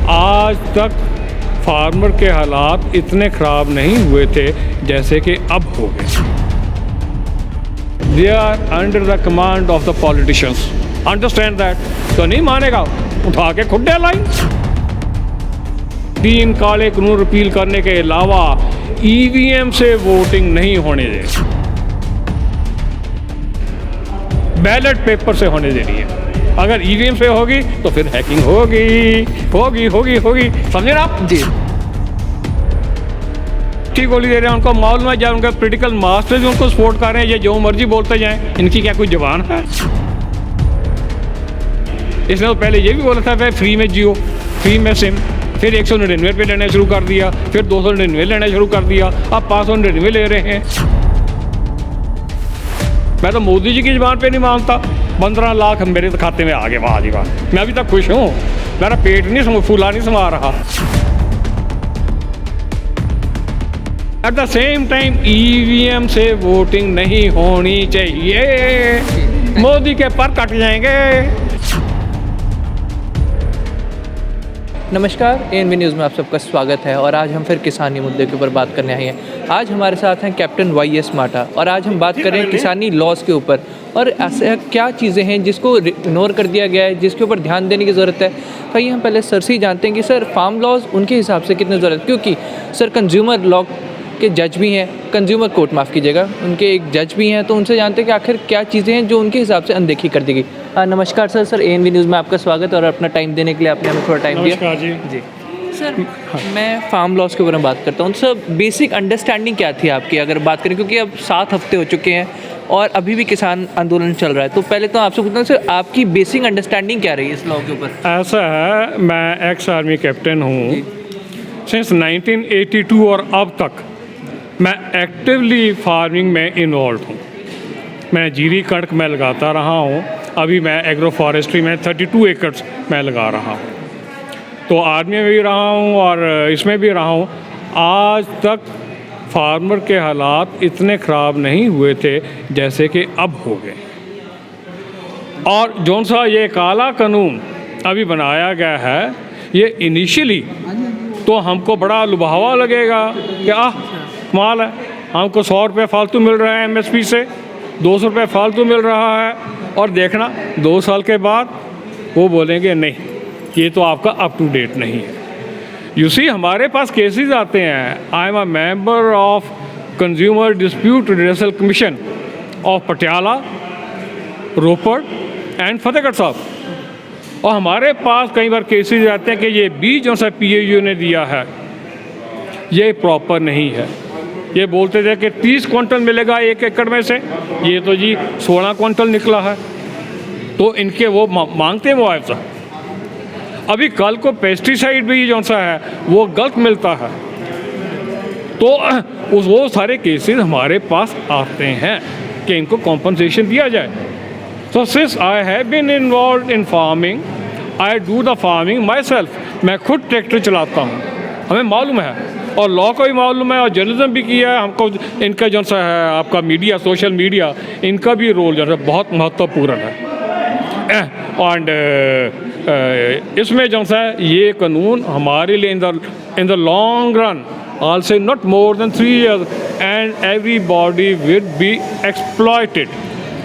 आज तक फार्मर के हालात इतने ख़राब नहीं हुए थे जैसे कि अब हो गए। They are under the command of the politicians, understand that. तो नहीं मानेगा, उठा के खुड्डे लाइन। 3 काले कानून रिपील करने के अलावा ईवीएम से वोटिंग नहीं होने दे, बैलेट पेपर से होने देनी है। अगर ईवीएम से होगी तो फिर हैकिंग होगी। समझे ना आप? जी ठीक गोली दे रहे हैं उनको, मालूम है जब उनका पॉलिटिकल मास्टर भी उनको सपोर्ट कर रहे हैं, ये जो मर्जी बोलते जाएं, इनकी क्या कोई जबान है? इसने तो पहले ये भी बोला था भाई फ्री में जियो, फ्री में सिम, फिर 199 पे लेना शुरू कर दिया, फिर 299 लेना शुरू कर दिया, अब 599 ले रहे हैं। मैं तो मोदी जी की ज़बान पे नहीं मानता। 15 लाख मेरे खाते में आ गए, वाह जी वाह। मैं अभी तक खुश हूँ, मेरा पेट नहीं फूला नहीं समा रहा। At the same time EVM से वोटिंग नहीं होनी चाहिए, मोदी के पर कट जाएंगे। नमस्कार, ANV न्यूज़ में आप सबका स्वागत है और आज हम फिर किसानी मुद्दे के ऊपर बात करने आए हैं। आज हमारे साथ हैं कैप्टन YS माटा और आज हम बात कर रहे हैं किसानी लॉज के ऊपर और ऐसे क्या चीज़ें हैं जिसको इग्नोर कर दिया गया है, जिसके ऊपर ध्यान देने की ज़रूरत है। कहीं हम पहले सर से ही जानते हैं कि सर फार्म लॉज उनके हिसाब से कितनी ज़रूरत है, क्योंकि सर कंज्यूमर लॉ के जज भी हैं, कंज्यूमर कोर्ट माफ़ कीजिएगा, उनके एक जज भी हैं, तो उनसे जानते हैं कि आखिर क्या चीज़ें हैं जो उनके हिसाब से अनदेखी कर दी गई। नमस्कार सर, ANV न्यूज़ में आपका स्वागत और अपना टाइम देने के लिए आपने हमें थोड़ा टाइम दिया। जी सर, मैं फार्म लॉस के बारे में बात करता हूँ। सर, बेसिक अंडरस्टैंडिंग क्या थी आपकी, अगर बात करें, क्योंकि अब 7 हफ्ते हो चुके हैं और अभी भी किसान आंदोलन चल रहा है, तो पहले तो आपसे पूछता हूँ सर, आपकी बेसिक अंडरस्टैंडिंग क्या रही है इस लॉ के ऊपर? ऐसा है, मैं एक्स आर्मी कैप्टन हूँ। सिंस 1982 और अब तक मैं एक्टिवली फार्मिंग में इन्वॉल्व हूँ। मैं जीरी कणक में लगाता रहा हूँ, अभी मैं एग्रो फॉरेस्ट्री में 32 एकड़ में लगा रहा हूँ। तो आर्मी में भी रहा हूँ और इसमें भी रहा हूँ। आज तक फार्मर के हालात इतने ख़राब नहीं हुए थे जैसे कि अब हो गए। और जौन सा ये काला कानून अभी बनाया गया है, ये इनिशियली तो हमको बड़ा लुभावा लगेगा कि माल है, हमको 100 रुपये फालतू मिल रहे हैं MSP से, 200 रुपये फालतू मिल रहा है। और देखना 2 साल के बाद वो बोलेंगे नहीं, ये तो आपका अप टू डेट नहीं है। यू सी, हमारे पास केसेस आते हैं। I am a member of consumer dispute redressal commission of Patiala, Ropar and Fatehgarh Sahib. और हमारे पास कई बार केसेस आते हैं कि ये बीज जो सा PAU ने दिया है ये प्रॉपर नहीं है। ये बोलते थे कि 30 क्विंटल मिलेगा 1 एकड़ में से, ये तो जी 16 क्विंटल निकला है। तो इनके वो मांगते हैं मुआवजा। अभी कल को पेस्टिसाइड भी जो सा है वो गलत मिलता है। तो वो सारे केसेस हमारे पास आते हैं कि इनको कॉम्पनसेशन दिया जाए। So since I have been involve in farming, I do the farming myself. मैं खुद ट्रैक्टर चलाता हूँ, हमें मालूम है और लॉ को भी मालूम है और जर्नलिज्म भी किया है हमको। इनका जो सा है आपका मीडिया, सोशल मीडिया, इनका भी रोल जो है बहुत महत्वपूर्ण है। एंड इसमें जो सा ये कानून हमारे लिए in the long run, I'll say not more than 3 years, and everybody will be exploited.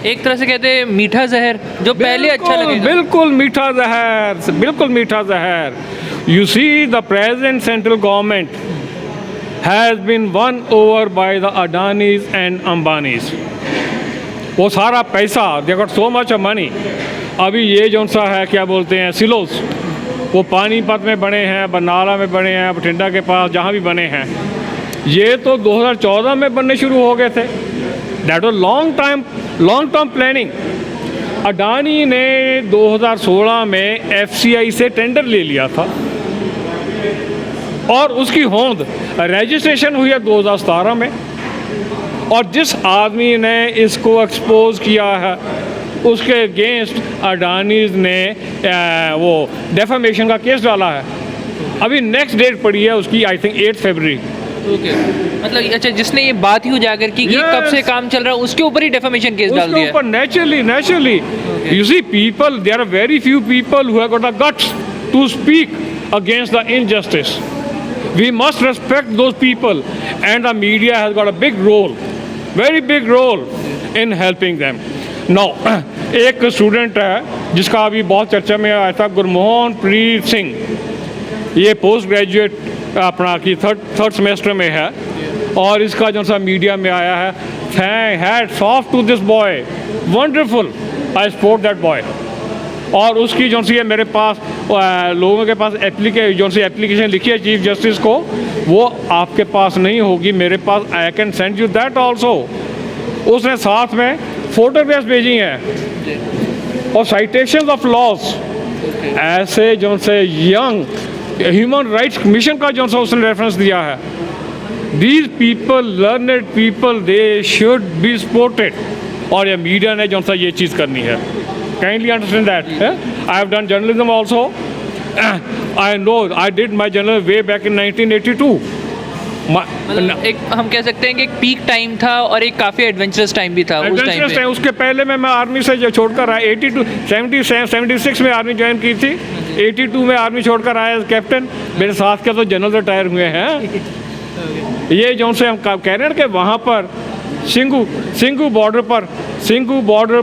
एक तरह से कहते हैं मीठा जहर, जो पहले अच्छा लगेगा। बिल्कुल मीठा जहर, बिल्कुल मीठा जहर। You see, the present central government has been won over by the Adanis and Ambanis. वो सारा पैसा, they got so much of money. अभी ये जो सा है क्या बोलते हैं सिलोस, वो पानीपत में बने हैं, बरनाला में बने हैं, बठिंडा के पास जहाँ भी बने हैं, ये तो 2014 में बनने शुरू हो गए थे। That was long term planning. Adani ने 2016 में FCI से टेंडर ले लिया था और उसकी होंद रजिस्ट्रेशन हुई है 2017 में। और जिस आदमी ने इसको एक्सपोज किया है उसके अगेंस्ट अडानीज ने वो डेफामेशन का केस डाला है। अभी नेक्स्ट डेट पड़ी है उसकी, आई थिंक 8 फरवरी। ओके, मतलब अच्छा, जिसने ये बात ही उजागर की कि कब से काम चल रहा है उसके ऊपर ही डेफामेशन केस डाल दिया। उसके ऊपर naturally you see people, there are very few people who have got the guts to speak against the injustice. We must respect those people, and the media has got a big role, very big role in helping them. Now, एक student है जिसका अभी बहुत चर्चा में आया था, गुरमोहन प्रीत सिंह, ये पोस्ट ग्रेजुएट अपना की थर्ड सेमेस्टर में है, और इसका जो सा मीडिया में आया है, hats off to this boy, wonderful, I support that boy. और उसकी जो सी है मेरे पास लोगों के पास एप्लीकेशन लिखी है चीफ जस्टिस को, वो आपके पास नहीं होगी, मेरे पास, I can send you that also. उसने साथ में फोटोग्राफ्स भेजी हैं और साइटेशन ऑफ लॉस, ऐसे जो से यंग ह्यूमन राइट्स मिशन का जो सा उसने रेफरेंस दिया है। These people, learned people, they should be supported, और ये मीडिया ने जो सा ये चीज़ करनी है। Kindly understand that. I have done journalism also, I know, I did my journal way back in 1982। मतलब एक हम कह सकते हैं कि एक पीक टाइम था और एक काफ़ी एडवेंचरस टाइम भी था उस टाइम पे। उसके पहले मैं आर्मी से जो छोड़कर आया, 76 में आर्मी ज्वाइन की थी, 82 में आर्मी छोड़कर आया एज कैप्टन। मेरे साथ के तो जनरल रिटायर हुए हैं। ये जो से हम कह रहे हैं कि वहाँ पर सिंगू बॉर्डर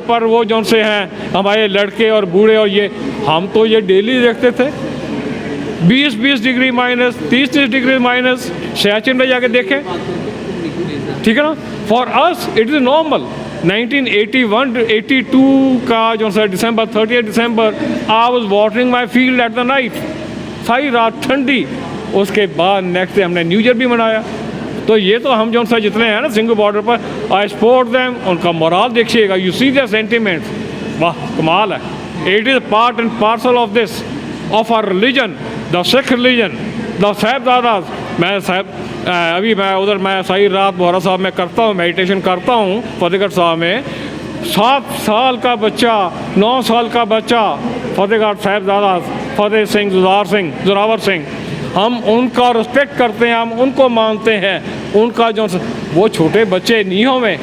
पर वो जो से हैं हमारे लड़के और बूढ़े, और ये हम तो ये डेली देखते थे, 20 degree minus, 30 degree minus, Siachen में जाके देखें, ठीक है ना। For us it is normal. 1981-82 का जो सा दिसंबर, 30 दिसंबर, I was watering my field at the night, सारी रात ठंडी। उसके बाद नेक्स्ट डे हमने न्यू ईयर भी मनाया। तो ये तो हम जो सा जितने हैं ना सिंगू बॉर्डर पर, आई सपोर्ट देम, उनका मोराल देखिएगा, यू सी देयर सेंटिमेंट्स, वाह कमाल है। It is part and parcel of this, of our religion, the Sikh religion, the Sahibzadas. मैं अभी मैं सारी रात बोहरा साहब में करता हूँ, मेडिटेशन करता हूँ फतेहगढ़ साहब में। 7 साल का बच्चा, 9 साल का बच्चा, फतेहगढ़ साहिबजादास, फतेह सिंह, जोरावर सिंह, हम उनका रिस्पेक्ट करते हैं, हम उनको मानते हैं। उनका जो वो छोटे बच्चे नीहों में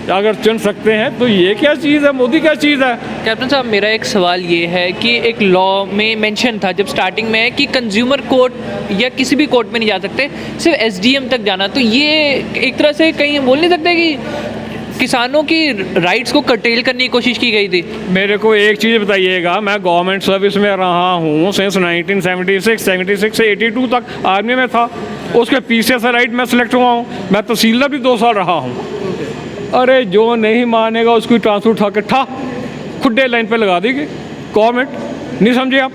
अगर चुन सकते हैं, तो ये क्या चीज़ है, मोदी क्या चीज़ है। कैप्टन साहब, मेरा एक सवाल ये है कि एक लॉ में मेंशन था जब स्टार्टिंग में कि कंज्यूमर कोर्ट या किसी भी कोर्ट में नहीं जा सकते, सिर्फ एसडीएम तक जाना। तो ये एक तरह से कहीं बोल नहीं सकते कि किसानों की राइट्स को कर्टेल करने की कोशिश की गई थी। मेरे को एक चीज़ बताइएगा, मैं गवर्नमेंट सर्विस में रहा हूँ सिंस 1976 से 82 तक आर्मी में था। उसके पीछे से राइट मैं सिलेक्ट हुआ हूँ, मैं तहसीलदार भी 2 साल रहा हूँ। अरे जो नहीं मानेगा उसकी ट्रांसफर उठा के खुड्डे लाइन पे लगा देगी गवर्नमेंट, नहीं समझे आप।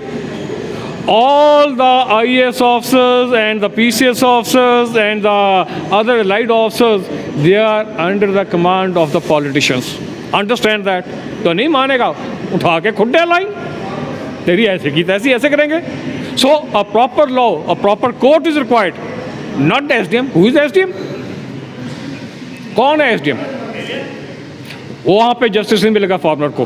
All the IAS officers and the PCS officers and the other allied officers, they are under the command of the politicians. Understand that? तो नहीं मानेगा, उठा के खुड्डे लाइन, तेरी ऐसे की तैसी ऐसे करेंगे। So a proper law, a proper court is required, not the SDM. Who is the SDM? कौन है SDM? वहाँ पे जस्टिस नहीं मिलेगा फार्मर को।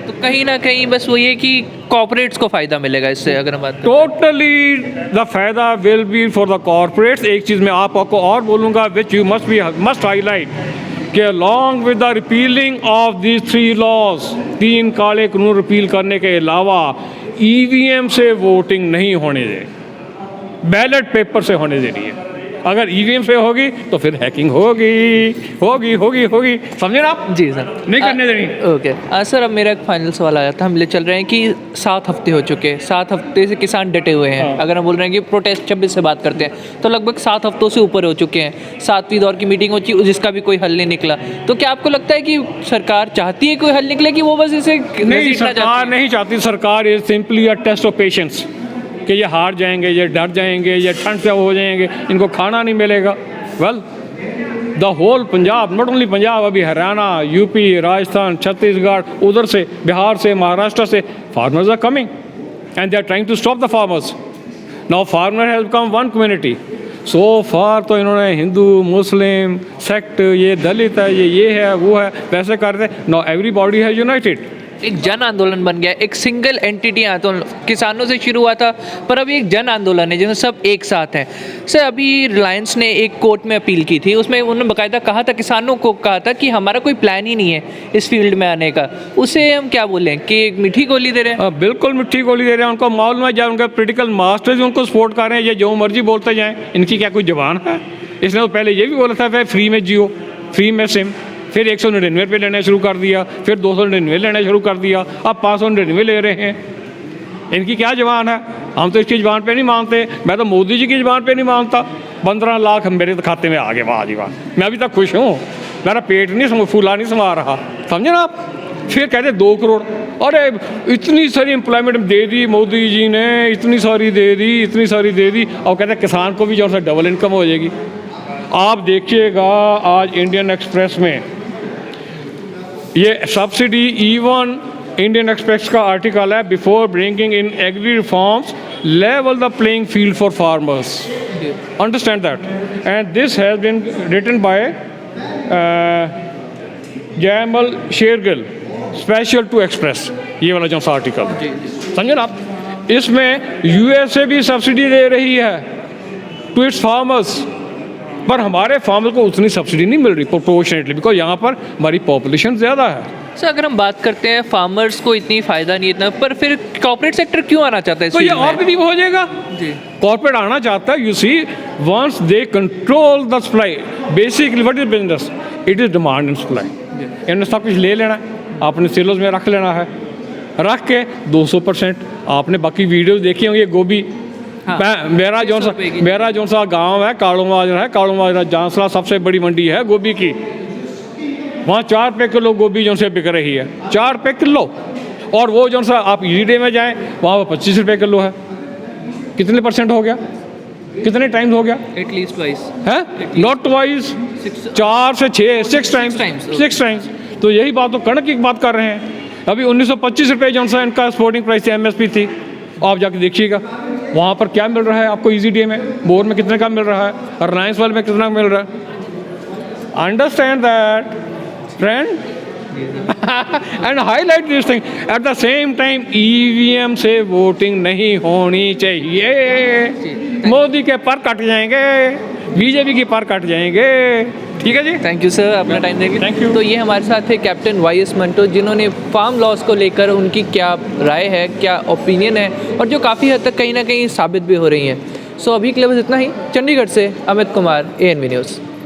तो कहीं ना कहीं बस वो ये कि कॉर्पोरेट्स को फ़ायदा मिलेगा इससे, अगर हम बात करें। टोटली द फायदा will be for the corporates. एक चीज़ मैं आपको और बोलूँगा, विच यू मस्ट हाईलाइट, कि along with the repealing of these 3 laws, 3 काले कानून रिपील करने के अलावा EVM से वोटिंग नहीं होने दे, बैलेट पेपर से होने दे रही है। अगर EVM से होगी तो फिर हैकिंग होगी, समझे ना आप? जी सर, नहीं करने देनी। ओके सर, अब मेरा एक फाइनल सवाल आया था। हम ले चल रहे हैं कि 7 हफ्ते हो चुके हैं, 7 हफ्ते से किसान डटे हुए हैं। अगर हम बोल रहे हैं कि प्रोटेस्ट 26 से बात करते हैं तो लगभग 7 हफ्तों से ऊपर हो चुके हैं। 7वीं दौर की मीटिंग हो चुकी, जिसका भी कोई हल नहीं निकला। तो क्या आपको लगता है कि सरकार चाहती है कोई हल निकले, कि वो बस इसे नहीं, सरकार नहीं चाहती। सरकार is simply a test of patience, कि ये हार जाएंगे, ये डर जाएंगे, ये ठंड से हो जाएंगे, इनको खाना नहीं मिलेगा। Well, the whole Punjab, not only Punjab, अभी हरियाणा, यूपी, राजस्थान, छत्तीसगढ़, उधर से बिहार से, महाराष्ट्र से farmers are coming and they are trying to stop the farmers. Now farmer has become one community. So far तो इन्होंने हिंदू, मुस्लिम, सेक्ट, ये दलित है, ये है, वो है, वैसे करते। नाउ एवरीबॉडी हैज यूनाइटेड एक जन आंदोलन बन गया, एक सिंगल एंटिटी आंदोलन किसानों से शुरू हुआ था, पर अभी एक जन आंदोलन है जिसमें सब एक साथ हैं। सर, अभी रिलायंस ने एक कोर्ट में अपील की थी, उसमें उन्होंने बाकायदा कहा था, किसानों को कहा था कि हमारा कोई प्लान ही नहीं है इस फील्ड में आने का। उसे हम क्या बोलें कि एक मीठी गोली दे रहे हैं? बिल्कुल मिट्टी गोली दे रहे हैं। उनको मालूम है जब उनके पोलिटिकल मास्टर्स उनको सपोर्ट कर रहे हैं, ये जो मर्जी बोलते जाएं, इनकी क्या कोई जबान है? इसने तो पहले ये भी बोला था फ्री में जियो, फ्री में सिम, फिर 199 रुपये लेना शुरू कर दिया, फिर 299 लेना शुरू कर दिया, अब 599 ले रहे हैं। इनकी क्या जबान है? हम तो इसकी जबान पे नहीं मानते। मैं तो मोदी जी की जबान पे नहीं मानता। 15 लाख मेरे खाते में आ गए, वाह जी वाह, मैं अभी तक खुश हूँ, मेरा पेट नहीं फूला नहीं समा रहा, समझे ना आप? फिर कहते 2 करोड़, अरे इतनी सारी एम्प्लॉयमेंट दे दी मोदी जी ने, इतनी सारी दे दी, इतनी सारी दे दी, और कहते किसान को भी जो है डबल इनकम हो जाएगी। आप देखिएगा आज इंडियन एक्सप्रेस में ये सब्सिडी, इवन इंडियन एक्सप्रेस का आर्टिकल है, before bringing in agri reforms level the playing field for farmers, understand that, and this has been written by Jaimal Shergill, special to Express, ये वाला जो सा आर्टिकल, समझे ना आप? इसमें यूएसए भी सब्सिडी दे रही है टू इट्स फार्मर्स, पर हमारे फार्मर को उतनी सब्सिडी नहीं मिल रही प्रोपोर्शनेटली, बिकॉज यहाँ पर हमारी पॉपुलेशन ज़्यादा है। सर, अगर हम बात करते हैं फार्मर्स को इतनी फ़ायदा नहीं इतना, पर फिर कॉर्पोरेट सेक्टर क्यों आना चाहता है इस तो ये फील्ड में? और भी हो जाएगा जी। कॉर्पोरेट आना चाहता है। You see, once they control the supply, basically what is business, it is demand and supply. इन्होंने सब कुछ ले लेना है, आपने सिलोज में रख लेना है, रख के 200% आपने बाकी वीडियोस देखी होंगी। गोभी, हाँ, मेरा जो सा गांव है कालू जांसला सबसे बड़ी मंडी है गोभी की, वहाँ 4 रुपये किलो गोभी जो से बिक रही है, 4 रुपये किलो। और वो जो सा आप ईडे में जाएं, वहाँ पर 25 रुपये किलो है। कितने % हो गया, कितने टाइम्स हो गया? एटलीस्ट ट्वाइस है, नॉट ट्वाइस, 4 से 6 टाइम्स। तो यही बात, तो कणक की बात कर रहे हैं। अभी 1925 रुपये जो सा इनका एक्सपोर्टिंग प्राइस MSP थी, आप जाके देखिएगा वहाँ पर क्या मिल रहा है आपको EZDA में, बोर में कितने का मिल रहा है, और रिलायंस वाले में कितना मिल रहा है। Understand that friend and highlight this thing. At the same time EVM से वोटिंग नहीं होनी चाहिए। मोदी के पर कट जाएंगे, BJP के पर कट जाएंगे। ठीक है जी, थैंक यू सर, अपना टाइम देंगे। Thank you. तो ये हमारे साथ थे कैप्टन YS मंटो, जिन्होंने फार्म लॉस को लेकर उनकी क्या राय है, क्या ओपिनियन है, और जो काफ़ी हद तक कहीं ना कहीं साबित भी हो रही हैं। सो अभी के लिए बस इतना ही। चंडीगढ़ से अमित कुमार, ANV न्यूज़।